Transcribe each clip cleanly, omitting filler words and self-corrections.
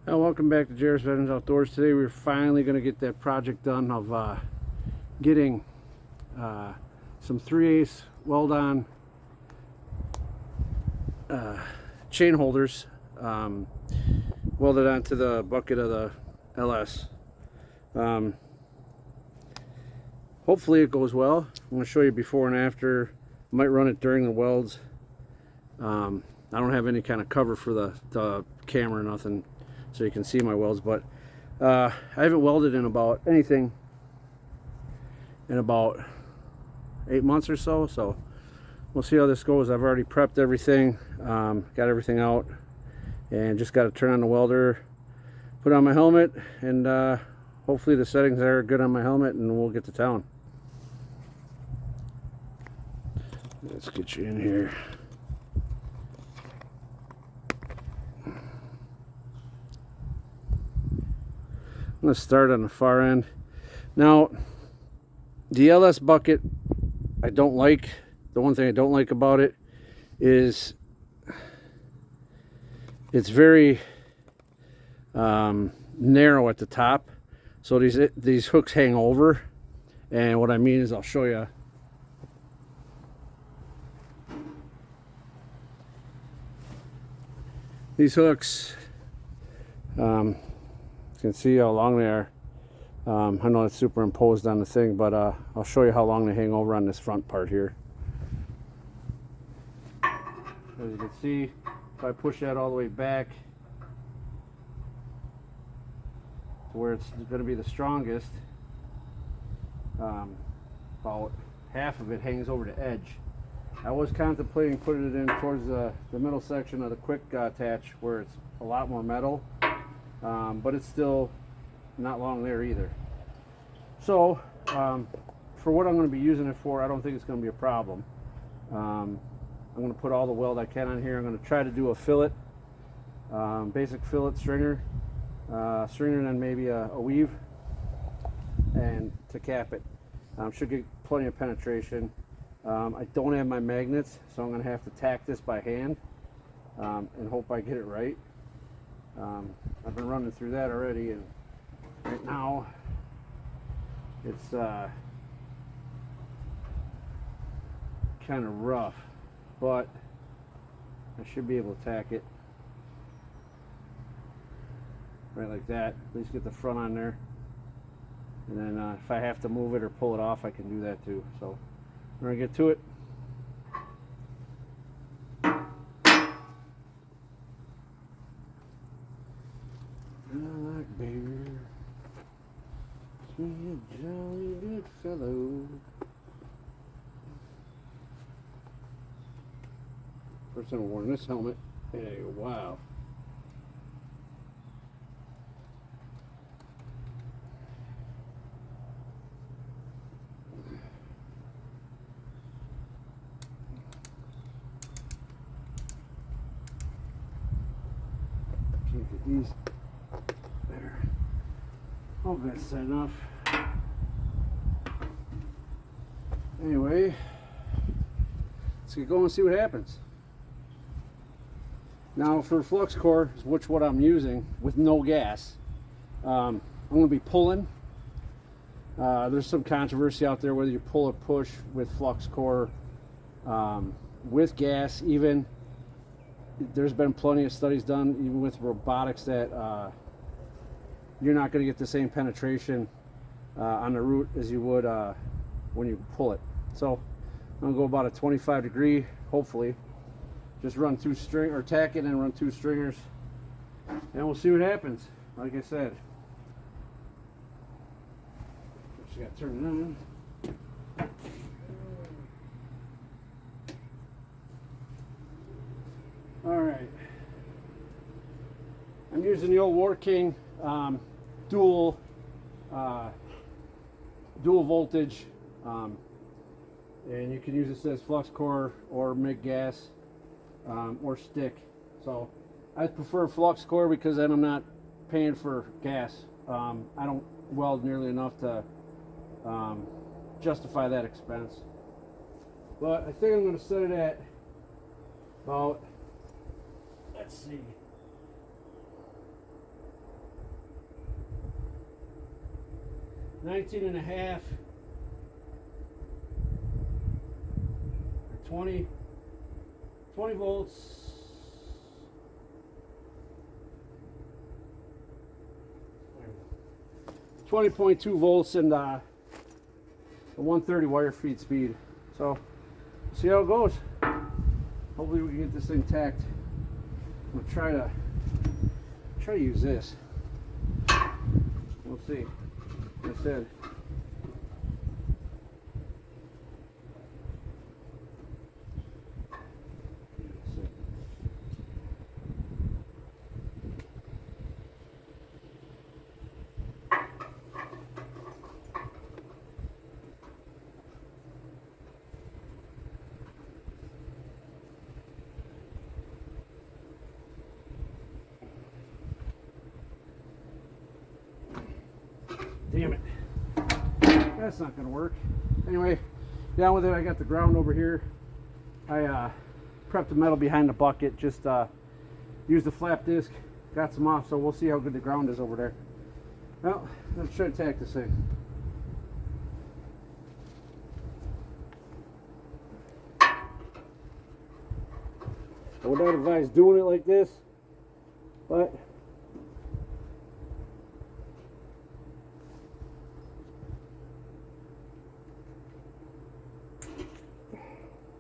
Welcome back to Jared's Veterans Outdoors. Today we're finally going to get that project done of getting some 3/8 weld-on chain holders welded onto the bucket of the LS. Hopefully it goes well. I'm going to show you before and after. I might run it during the welds. I don't have any kind of cover for the camera or nothing, so you can see my welds, but I haven't welded in about 8 months or so, so we'll see how this goes. I've already prepped everything, got everything out, and just got to turn on the welder, put on my helmet, and hopefully the settings are good on my helmet, and we'll get to town. Let's get you in here. I'm going to start on the far end. Now, the LS bucket, I don't like. The one thing I don't like about it is it's very narrow at the top. So these hooks hang over. And what I mean is, I'll show you. These hooks, you can see how long they are. I know it's superimposed on the thing, but I'll show you how long they hang over on this front part here. As you can see, if I push that all the way back to where it's going to be the strongest, about half of it hangs over the edge. I was contemplating putting it in towards the middle section of the quick attach where it's a lot more metal. But it's still not long there either. So for what I'm going to be using it for, I don't think it's going to be a problem. I'm going to put all the weld I can on here. I'm going to try to do a fillet, basic fillet stringer, and then maybe a weave, and to cap it. Should get plenty of penetration. I don't have my magnets, so I'm going to have to tack this by hand and hope I get it right. I've been running through that already, and right now it's kind of rough, but I should be able to tack it right like that. At least get the front on there, and then if I have to move it or pull it off, I can do that too. So we're gonna get to it. I like beer. He's a jolly good fellow. First time I've worn this helmet in a while. Can't get these. There. Oh, that's enough. Anyway, let's get going and see what happens. Now, for flux core, which what I'm using with no gas, I'm going to be pulling. There's some controversy out there whether you pull or push with flux core, with gas. Even there's been plenty of studies done, even with robotics, that you're not going to get the same penetration on the root as you would when you pull it. So I'm going to go about a 25 degree, hopefully. Just run two string, or tack it and run two stringers, and we'll see what happens. Like I said, just got to turn it on. All right, I'm using the old Warcking dual voltage, and you can use this as flux core or MIG gas. Or stick. So I prefer flux core because then I'm not paying for gas. I don't weld nearly enough to justify that expense. But I think I'm going to set it at about, let's see, 19 and a half, or 20 volts. 20.2 volts and a 130 wire feed speed. So see how it goes. Hopefully we can get this thing tacked. I'm gonna try to use this. We'll see. Like I said. Damn it. That's not going to work. Anyway, down with it. I got the ground over here. I prepped the metal behind the bucket. Just used the flap disc. Got some off, so we'll see how good the ground is over there. Well, let's try to tack this thing. I would not advise doing it like this, but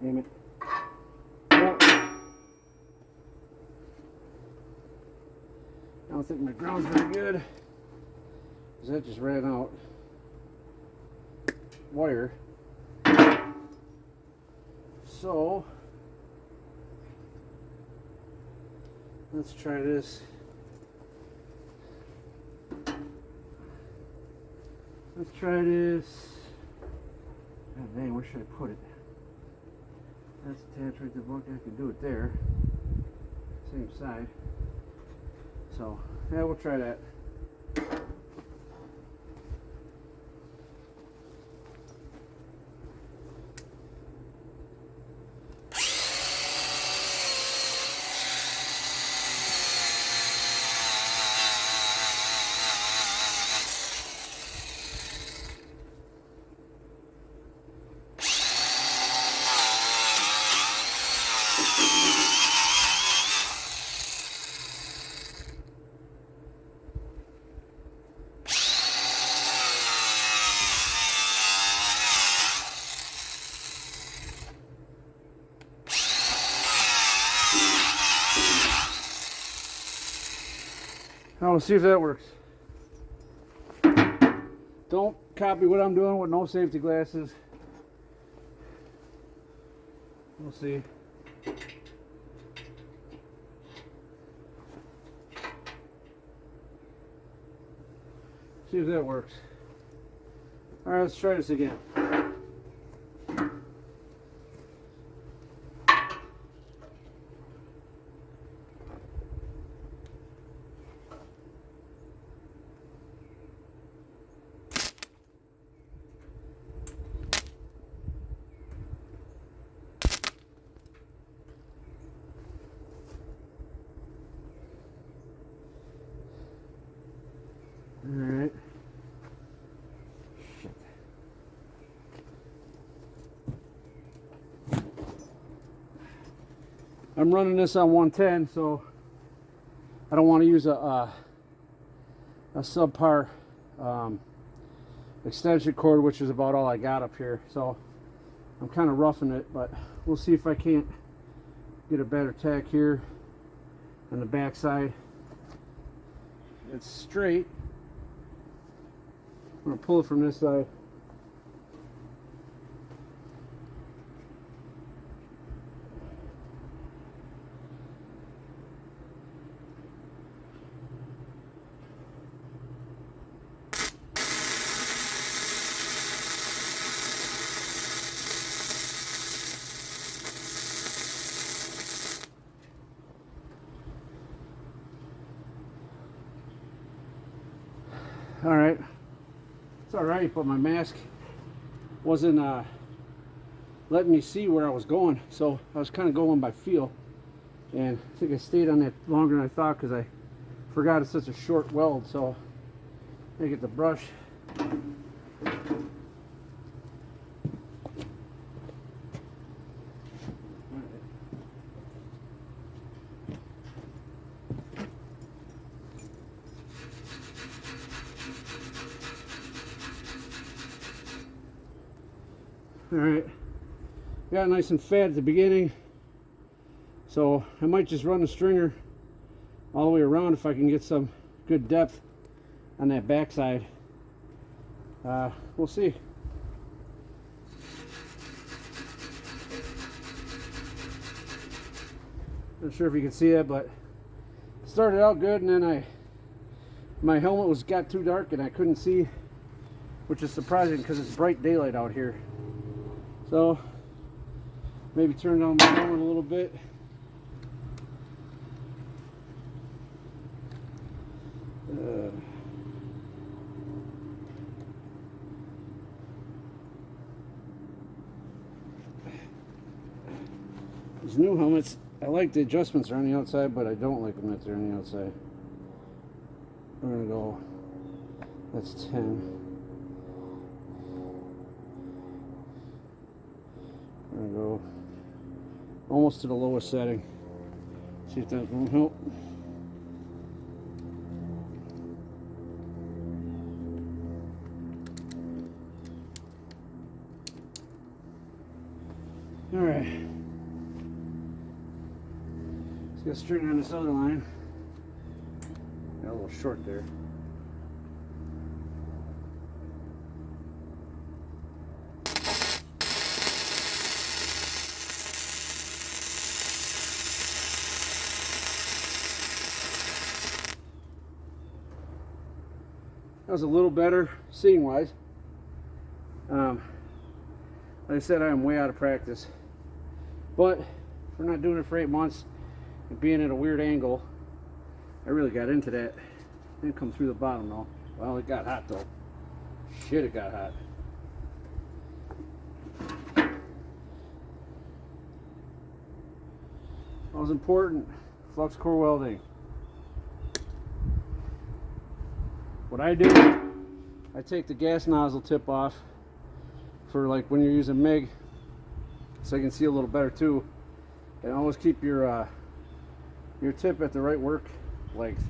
damn it. Well, I don't think my ground's very good, because that just ran out wire. So let's try this. Let's try this. God dang, where should I put it? That's attached right to the bucket. I can do it there. Same side. So, yeah, we'll try that. Now we'll see if that works. Don't copy what I'm doing with no safety glasses. We'll see. See if that works. All right, let's try this again. Alright. Shit. I'm running this on 110, so I don't want to use a subpar extension cord, which is about all I got up here. So I'm kind of roughing it, but we'll see if I can't get a better tack here on the back side. It's straight. I'm going to pull it from this side. All right. It's all right, but my mask wasn't letting me see where I was going, so I was kind of going by feel, and I think I stayed on that longer than I thought because I forgot it's such a short weld. So I get the brush, Alright, got it nice and fat at the beginning, so I might just run the stringer all the way around if I can get some good depth on that backside. We'll see. Not sure if you can see it, but it started out good, and then my helmet got too dark and I couldn't see, which is surprising because it's bright daylight out here. So maybe turn down my helmet a little bit. These new helmets, I like the adjustments are on the outside, but I don't like them that they're on the outside. We're gonna go, that's 10. We're gonna go almost to the lowest setting. See if that won't help. All right. Let's get straighten on this other line. Got a little short there. That was a little better seeing wise. Like I said, I am way out of practice, but if we're not doing it for 8 months and being at a weird angle, I really got into that. Didn't come through the bottom though. Well, it got hot though. Shit, it got hot. That was important. Flux core welding. What I do, I take the gas nozzle tip off for like when you're using MIG, so you can see a little better too. And always keep your tip at the right work length.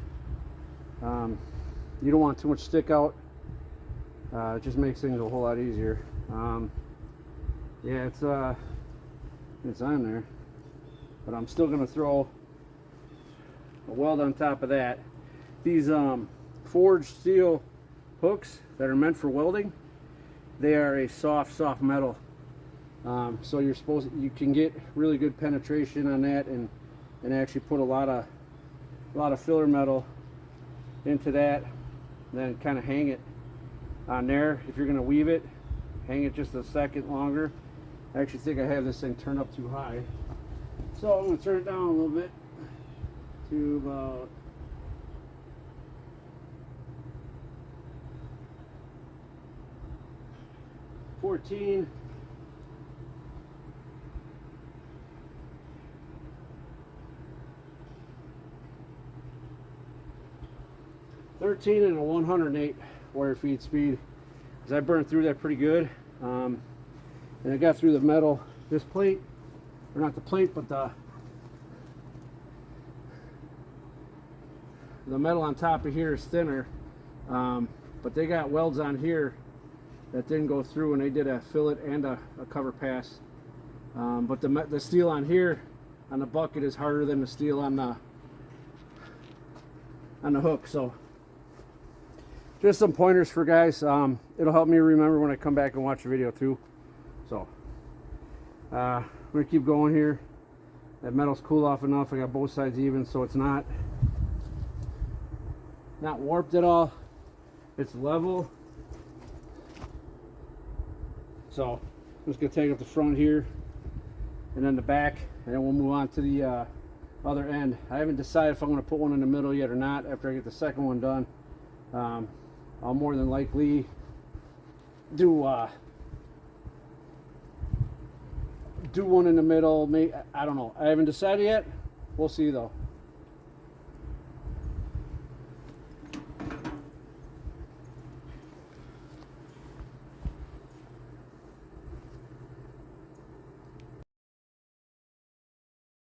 You don't want too much stick out. It just makes things a whole lot easier. Yeah, it's on there, but I'm still gonna throw a weld on top of that. These forged steel hooks that are meant for welding, they are a soft metal, so you can get really good penetration on that and actually put a lot of filler metal into that, and then kind of hang it on there. If you're going to weave it, hang it just a second longer. I actually think I have this thing turned up too high, so I'm going to turn it down a little bit to about 14. And a 108 wire feed speed, because I burned through that pretty good, and I got through the metal. This plate, or not the plate, but the metal on top of here is thinner, but they got welds on here that didn't go through, and they did a fillet and a cover pass. But the steel on here on the bucket is harder than the steel on the hook. So just some pointers for guys. It'll help me remember when I come back and watch the video too. So I'm gonna keep going here. That metal's cool off enough. I got both sides even, so it's not warped at all. It's level. So I'm just gonna take up the front here and then the back, and then we'll move on to the other end. I haven't decided if I'm gonna put one in the middle yet or not. After I get the second one done, I'll more than likely do one in the middle. Maybe, I don't know. I haven't decided yet. We'll see though.